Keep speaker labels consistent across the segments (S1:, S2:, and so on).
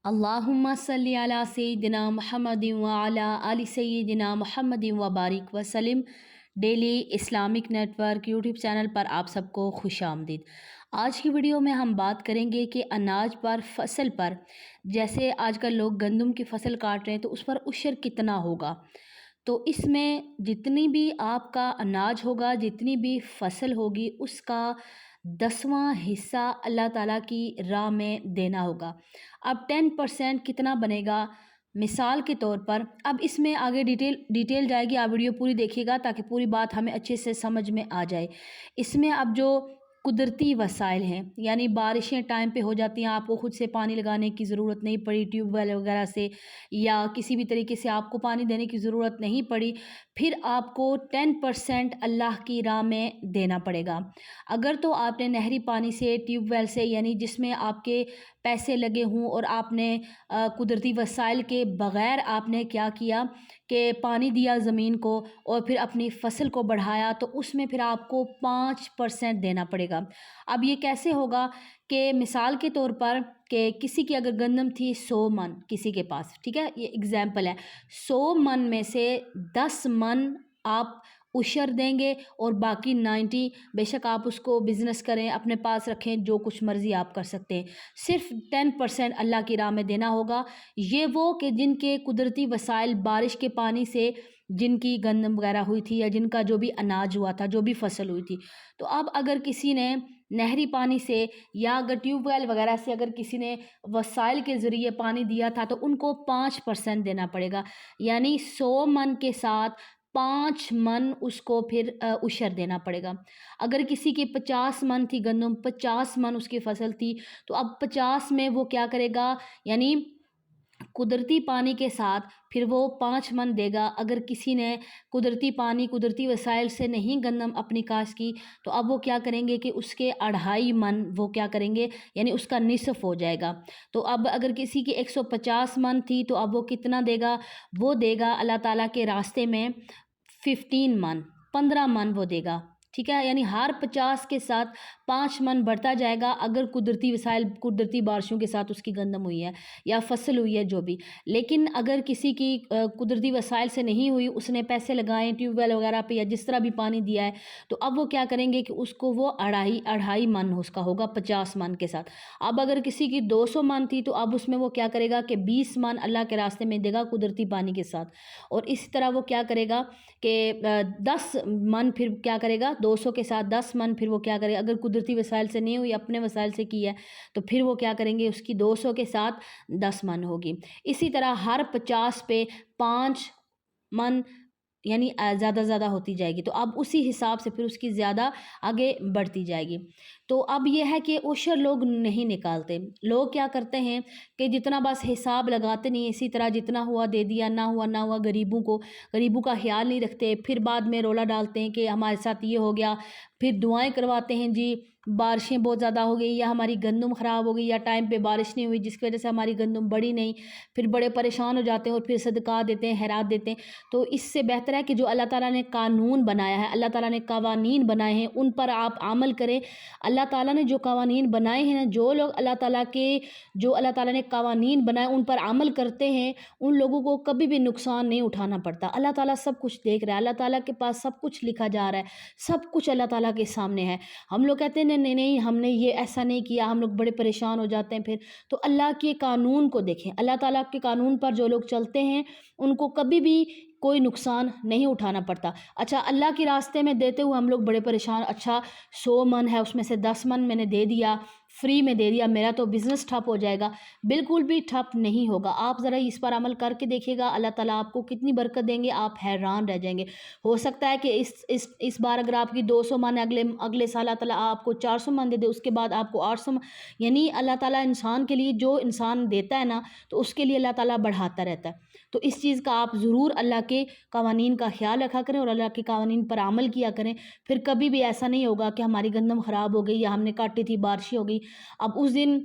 S1: اللہم صلی علی سیدنا محمد وعلی آل سیدنا محمد وبارک وسلم۔ Daily Islamic network YouTube channel پر آپ سب کو خوش آمدید۔ آج کی ویڈیو میں ہم بات کریں گے کہ اناج پر فصل پر، جیسے آج کل لوگ گندم کی فصل کاٹ رہے ہیں تو اس پر عشر کتنا ہوگا۔ تو اس میں جتنی بھی آپ کا اناج ہوگا، جتنی بھی فصل ہوگی، اس کا 10واں حصہ اللہ تعالیٰ کی راہ میں دینا ہوگا۔ اب 10% کتنا بنے گا؟ مثال کے طور پر اب اس میں آگے ڈیٹیل جائے گی، آپ ویڈیو پوری دیکھیے گا تاکہ پوری بات ہمیں اچھے سے سمجھ میں آ جائے۔ اس میں اب جو قدرتی وسائل ہیں، یعنی بارشیں ٹائم پہ ہو جاتی ہیں، آپ کو خود سے پانی لگانے کی ضرورت نہیں پڑی ٹیوب ویل وغیرہ سے، یا کسی بھی طریقے سے آپ کو پانی دینے کی ضرورت نہیں پڑی، پھر آپ کو 10% اللہ کی راہ میں دینا پڑے گا۔ اگر تو آپ نے نہری پانی سے، ٹیوب ویل سے، یعنی جس میں آپ کے پیسے لگے ہوں اور آپ نے قدرتی وسائل کے بغیر آپ نے کیا کیا کہ پانی دیا زمین کو اور پھر اپنی فصل کو بڑھایا، تو اس میں پھر آپ کو 5% دینا پڑے گا۔ اب یہ کیسے ہوگا کہ مثال کے طور پر کہ کسی کی اگر گندم تھی 100 من کسی کے پاس، ٹھیک ہے، یہ اگزامپل ہے، 100 من میں سے 10 من آپ عشر دیں گے اور باقی 90 بے شک آپ اس کو بزنس کریں، اپنے پاس رکھیں، جو کچھ مرضی آپ کر سکتے ہیں، صرف 10% اللہ کی راہ میں دینا ہوگا۔ یہ وہ کہ جن کے قدرتی وسائل بارش کے پانی سے جن کی گندم وغیرہ ہوئی تھی، یا جن کا جو بھی اناج ہوا تھا، جو بھی فصل ہوئی تھی۔ تو اب اگر کسی نے نہری پانی سے یا اگر ٹیوب ویل وغیرہ سے اگر کسی نے وسائل کے ذریعے پانی دیا تھا تو ان کو 5% دینا پڑے گا، یعنی 100 من کے ساتھ 5 من اس کو پھر عشر دینا پڑے گا۔ اگر کسی کی 50 من تھی گندم، 50 من اس کی فصل تھی، تو اب 50 میں وہ کیا کرے گا، یعنی قدرتی پانی کے ساتھ پھر وہ 5 من دے گا۔ اگر کسی نے قدرتی پانی، قدرتی وسائل سے نہیں گندم اپنی کاشت کی، تو اب وہ کیا کریں گے کہ اس کے 2.5 من وہ کیا کریں گے، یعنی اس کا نصف ہو جائے گا۔ تو اب اگر کسی کی 150 من تھی تو اب وہ کتنا دے گا؟ وہ دے گا اللہ تعالیٰ کے راستے میں 15 من وہ دے گا، ٹھیک ہے، یعنی ہر 50 کے ساتھ 5 من بڑھتا جائے گا اگر قدرتی وسائل، قدرتی بارشوں کے ساتھ اس کی گندم ہوئی ہے یا فصل ہوئی ہے جو بھی۔ لیکن اگر کسی کی قدرتی وسائل سے نہیں ہوئی، اس نے پیسے لگائے ٹیوب ویل وغیرہ پہ یا جس طرح بھی پانی دیا ہے، تو اب وہ کیا کریں گے کہ اس کو وہ 2.5 من اس کا ہوگا 50 من کے ساتھ۔ اب اگر کسی کی 200 من تھی تو اب اس میں وہ کیا کرے گا کہ 20 من اللہ کے راستے میں دے گا قدرتی پانی کے ساتھ، اور اسی طرح وہ کیا کرے گا کہ 10 من پھر کیا کرے گا، 200 کے ساتھ 10 من پھر وہ کیا کرے گا، اگر قدرتی وسائل سے نہیں ہوئی، اپنے وسائل سے کی ہے، تو پھر وہ کیا کریں گے، اس کی 200 کے ساتھ 10 من ہوگی۔ اسی طرح ہر 50 پہ 5 من، یعنی زیادہ ہوتی جائے گی، تو اب اسی حساب سے پھر اس کی زیادہ آگے بڑھتی جائے گی۔ تو اب یہ ہے کہ عشر لوگ نہیں نکالتے، لوگ کیا کرتے ہیں کہ جتنا بس حساب لگاتے نہیں، اسی طرح جتنا ہوا دے دیا، نہ ہوا غریبوں کا خیال نہیں رکھتے، پھر بعد میں رولا ڈالتے ہیں کہ ہمارے ساتھ یہ ہو گیا، پھر دعائیں کرواتے ہیں جی بارشیں بہت زیادہ ہو گئی، یا ہماری گندم خراب ہو گئی، یا ٹائم پہ بارش نہیں ہوئی جس کی وجہ سے ہماری گندم بڑی نہیں، پھر بڑے پریشان ہو جاتے ہیں اور پھر صدقہ دیتے ہیں، خیرات دیتے ہیں۔ تو اس سے بہتر ہے کہ جو اللہ تعالیٰ نے قانون بنایا ہے، اللہ تعالیٰ نے قوانین بنائے ہیں، ان پر آپ عمل کریں۔ اللہ تعالیٰ نے جو قوانین بنائے ہیں، جو لوگ اللہ تعالیٰ نے قوانین بنائے ان پر عمل کرتے ہیں، ان لوگوں کو کبھی بھی نقصان نہیں اٹھانا پڑتا۔ اللہ تعالیٰ سب کچھ دیکھ رہا ہے، اللہ تعالیٰ کے پاس سب کچھ لکھا جا رہا ہے، سب کچھ اللہ تعالیٰ کے سامنے ہے۔ ہم لوگ کہتے ہیں نہیں ہم نے یہ ایسا نہیں کیا، ہم لوگ بڑے پریشان ہو جاتے ہیں۔ پھر تو اللہ کے قانون کو دیکھیں، اللہ تعالیٰ کے قانون پر جو لوگ چلتے ہیں ان کو کبھی بھی کوئی نقصان نہیں اٹھانا پڑتا۔ اچھا، اللہ کے راستے میں دیتے ہوئے ہم لوگ بڑے پریشان، اچھا 100 من ہے اس میں سے 10 من میں نے دے دیا، فری میں دے دیا، میرا تو بزنس ٹھپ ہو جائے گا۔ بالکل بھی ٹھپ نہیں ہوگا، آپ ذرا اس پر عمل کر کے دیکھیے گا، اللہ تعالیٰ آپ کو کتنی برکت دیں گے، آپ حیران رہ جائیں گے۔ ہو سکتا ہے کہ اس بار اگر آپ کی 200 من اگلے سال اللہ تعالیٰ آپ کو 400 من دے دے، اس کے بعد آپ کو 800 من، یعنی اللہ تعالیٰ انسان کے لیے جو انسان دیتا ہے نا، تو اس کے لیے اللہ تعالیٰ بڑھاتا رہتا ہے۔ تو اس چیز کا آپ ضرور اللہ کے قوانین کا خیال رکھا کریں اور اللہ کے قوانین پر عمل کیا کریں، پھر کبھی بھی ایسا نہیں ہوگا کہ ہماری گندم خراب ہو گئی یا ہم نے کاٹی تھی بارشیں ہو گئی۔ اب اس دن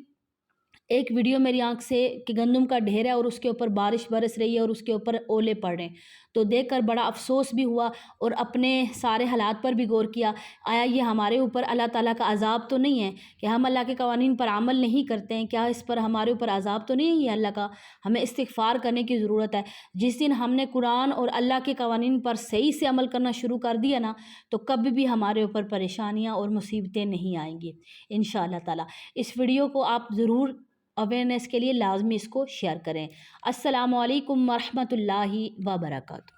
S1: ایک ویڈیو میری آنکھ سے کہ گندم کا ڈھیر ہے اور اس کے اوپر بارش برس رہی ہے اور اس کے اوپر اولے پڑ رہے ہیں، تو دیکھ کر بڑا افسوس بھی ہوا اور اپنے سارے حالات پر بھی غور کیا۔ آیا یہ ہمارے اوپر اللہ تعالیٰ کا عذاب تو نہیں ہے کہ ہم اللہ کے قوانین پر عمل نہیں کرتے ہیں؟ کیا اس پر ہمارے اوپر عذاب تو نہیں ہے یہ اللہ کا؟ ہمیں استغفار کرنے کی ضرورت ہے۔ جس دن ہم نے قرآن اور اللہ کے قوانین پر صحیح سے عمل کرنا شروع کر دیا نا، تو کبھی بھی ہمارے اوپر پریشانیاں اور مصیبتیں نہیں آئیں گی انشاءاللہ تعالیٰ۔ اس ویڈیو کو آپ ضرور اویئرنیس کے لیے لازمی اس کو شیئر کریں۔ السلام علیکم ورحمۃ اللہ وبرکاتہ۔